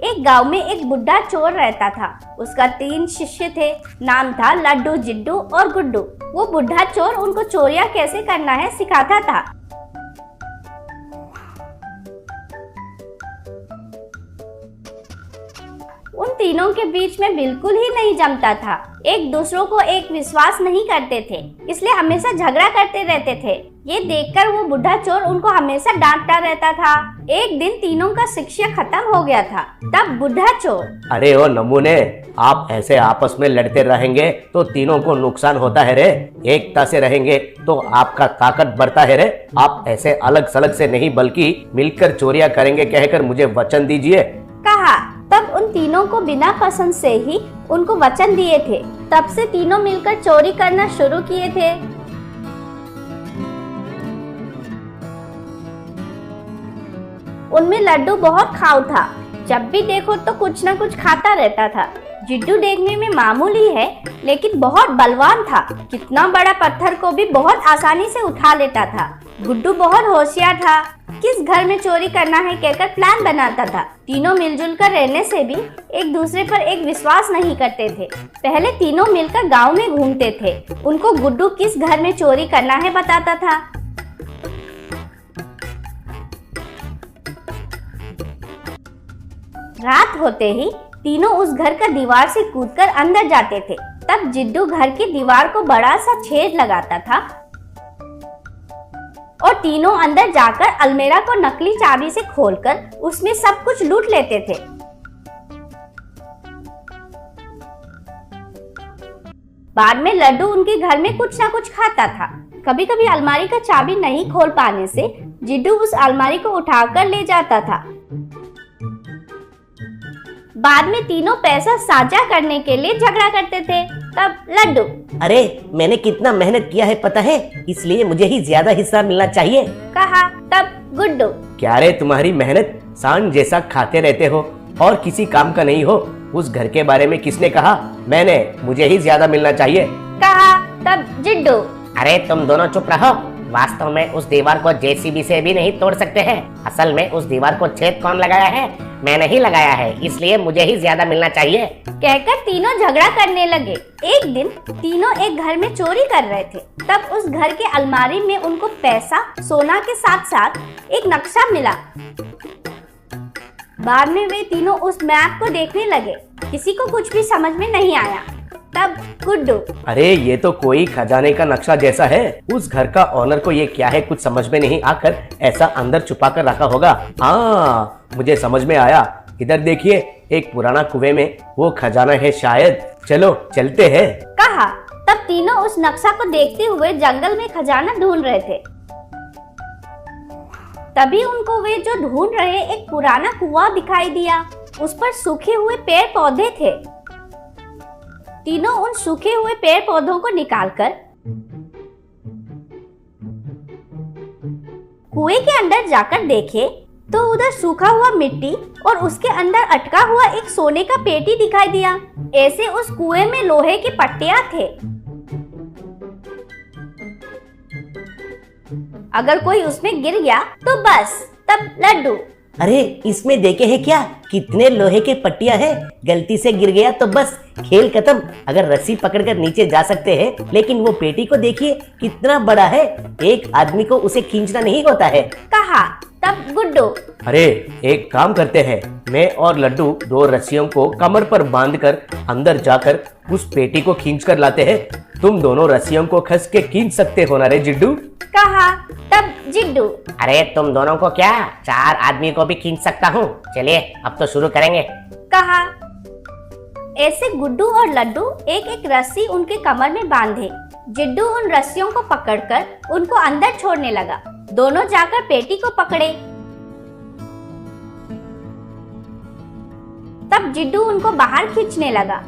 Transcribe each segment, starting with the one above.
एक गांव में एक बुढ़ा चोर रहता था। उसका 3 शिष्य थे। नाम था लड्डू, जिड्डू और गुड्डू। वो बुढ़ा चोर उनको चोरियां कैसे करना है सिखाता था। उन तीनों के बीच में बिल्कुल ही नहीं जमता था। एक दूसरों को एक विश्वास नहीं करते थे, इसलिए हमेशा झगड़ा करते रहते थे। ये देखकर वो बुढ़ा चोर उनको हमेशा डांटता रहता था। एक दिन तीनों का शिक्षा खत्म हो गया था। तब बुढ़ा चोर, अरे ओ नमूने, आप ऐसे आपस में लड़ते रहेंगे तो तीनों को नुकसान होता है रे। एकता से रहेंगे तो आपका ताकत बढ़ता है रे। आप ऐसे अलग सलग से नहीं बल्कि मिलकर चोरियां करेंगे कहकर मुझे वचन दीजिए, कहा। तब उन तीनों को बिना पसंद से ही उनको वचन दिए थे। तब से तीनों मिलकर चोरी करना शुरू किए थे। उनमें लड्डू बहुत खाऊ था। जब भी देखो तो कुछ न कुछ खाता रहता था। जिड्डू देखने में मामूली है लेकिन बहुत बलवान था। कितना बड़ा पत्थर को भी बहुत आसानी से उठा लेता था। गुड्डू बहुत होशियार था। किस घर में चोरी करना है कहकर प्लान बनाता था। तीनों मिलजुल कर रहने से भी एक दूसरे पर एक विश्वास नहीं करते थे। पहले तीनों मिलकर गांव में घूमते थे। उनको गुड्डू किस घर में चोरी करना है बताता था। रात होते ही तीनों उस घर का दीवार से कूदकर अंदर जाते थे। तब जिड्डू घर की दीवार को बड़ा सा छेद लगाता था और तीनों अंदर जाकर अलमीरा को नकली चाबी से खोलकर उसमें सब कुछ लूट लेते थे। बाद में लड्डू उनके घर में कुछ ना कुछ खाता था। कभी कभी अलमारी का चाबी नहीं खोल पाने से जिड्डू उस अलमारी को उठाकर ले जाता था। बाद में तीनों पैसा साझा करने के लिए झगड़ा करते थे। तब लड्डू, अरे मैंने कितना मेहनत किया है पता है, इसलिए मुझे ही ज्यादा हिस्सा मिलना चाहिए, कहा। तब गुड्डू, क्या रे तुम्हारी मेहनत सांड जैसा खाते रहते हो और किसी काम का नहीं हो। उस घर के बारे में किसने कहा? मैंने, मुझे ही ज्यादा मिलना चाहिए, कहा। तब जिड्डू, अरे तुम दोनों चुप रहो। वास्तव में उस दीवार को जेसीबी से भी नहीं तोड़ सकते हैं। असल में उस दीवार को छेद कौन लगाया है? मैंने ही लगाया है, इसलिए मुझे ही ज्यादा मिलना चाहिए, कहकर तीनों झगड़ा करने लगे। एक दिन तीनों एक घर में चोरी कर रहे थे। तब उस घर के अलमारी में उनको पैसा, सोना के साथ साथ एक नक्शा मिला। बाद में वे तीनों उस मैप को देखने लगे। किसी को कुछ भी समझ में नहीं आया। तब गुड्डू, अरे ये तो कोई खजाने का नक्शा जैसा है। उस घर का ऑनर को ये क्या है कुछ समझ में नहीं आकर ऐसा अंदर छुपा कर रखा होगा। हाँ, मुझे समझ में आया। इधर देखिए, एक पुराना कुएं में वो खजाना है शायद। चलो चलते हैं, कहा। तब तीनों उस नक्शा को देखते हुए जंगल में खजाना ढूंढ रहे थे। तभी उनको वे जो ढूंढ रहे एक पुराना कुआं दिखाई दिया। उस पर सूखे हुए पेड़ पौधे थे। तीनों उन सूखे हुए पेड़ पौधों को निकालकर कुएं के अंदर जाकर देखे तो उधर सूखा हुआ मिट्टी और उसके अंदर अटका हुआ एक सोने का पेटी दिखाई दिया। ऐसे उस कुएं में लोहे के पट्टियां थे। अगर कोई उसमें गिर गया तो बस। तब लड्डू, अरे इसमें देखे है क्या, कितने लोहे के पट्टियां हैं। गलती से गिर गया तो बस खेल खत्म। अगर रस्सी पकड़कर नीचे जा सकते हैं, लेकिन वो पेटी को देखिए कितना बड़ा है। एक आदमी को उसे खींचना नहीं होता है, कहा। तब गुड्डू, अरे एक काम करते हैं, मैं और लड्डू 2 रस्सियों को कमर पर बांधकर अंदर जाकर उस पेटी को खींच कर लाते हैं। तुम दोनों रस्सियों को खस के खींच सकते हो ना रे जिड्डू, कहा। तब जिड्डू, अरे तुम दोनों को क्या, 4 आदमी को भी खींच सकता हूँ। चलिए अब तो शुरू करेंगे, कहा। ऐसे गुड्डू और लड्डू एक एक रस्सी उनके कमर में बांधे। जिड्डू उन रस्सियों को पकड़कर उनको अंदर छोड़ने लगा। दोनों जाकर पेटी को पकड़े। तब जिड्डू उनको बाहर खींचने लगा।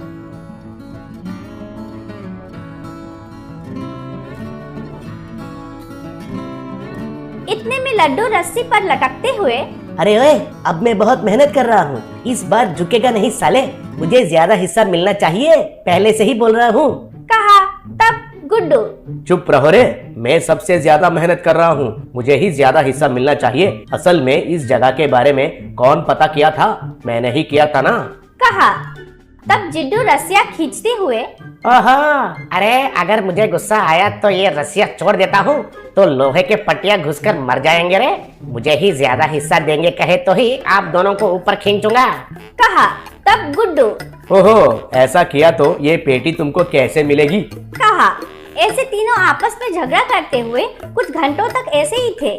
इतने में लड्डू रस्सी पर लटकते हुए, अरे ओए, अब मैं बहुत मेहनत कर रहा हूँ, इस बार झुकेगा नहीं साले। मुझे ज्यादा हिस्सा मिलना चाहिए, पहले से ही बोल रहा हूँ, कहा। तब गुड्डू। चुप रहो रे, मैं सबसे ज्यादा मेहनत कर रहा हूँ, मुझे ही ज्यादा हिस्सा मिलना चाहिए। असल में इस जगह के बारे में कौन पता किया था? मैंने ही किया था ना। कहा। तब जिड्डू रस्सियाँ खींचते हुए, ओहो, अरे अगर मुझे गुस्सा आया तो ये रस्सियाँ छोड़ देता हूँ तो लोहे के पट्टियाँ घुसकर मर जाएंगे रे। मुझे ही ज्यादा हिस्सा देंगे कहे तो ही आप दोनों को ऊपर खींचूंगा। कहा। तब गुड्डू। ओहो, ऐसा किया तो ये पेटी तुमको कैसे मिलेगी? कहा। ऐसे तीनों आपस में झगड़ा करते हुए कुछ घंटों तक ऐसे ही थे।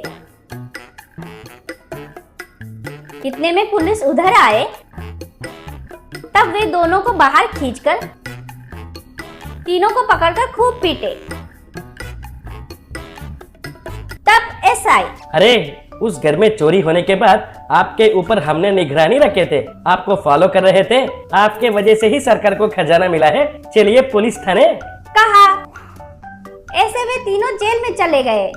इतने में पुलिस उधर आए। तब वे दोनों को बाहर खींचकर तीनों को पकड़कर खूब पीटे। तब एसआई। अरे उस घर में चोरी होने के बाद आपके ऊपर हमने निगरानी रखे थे, आपको फॉलो कर रहे थे, आपके वजह से ही सरकार को खजाना मिला है। चलिए पुलिस थाने। कहा। ऐसे वे तीनों जेल में चले गए।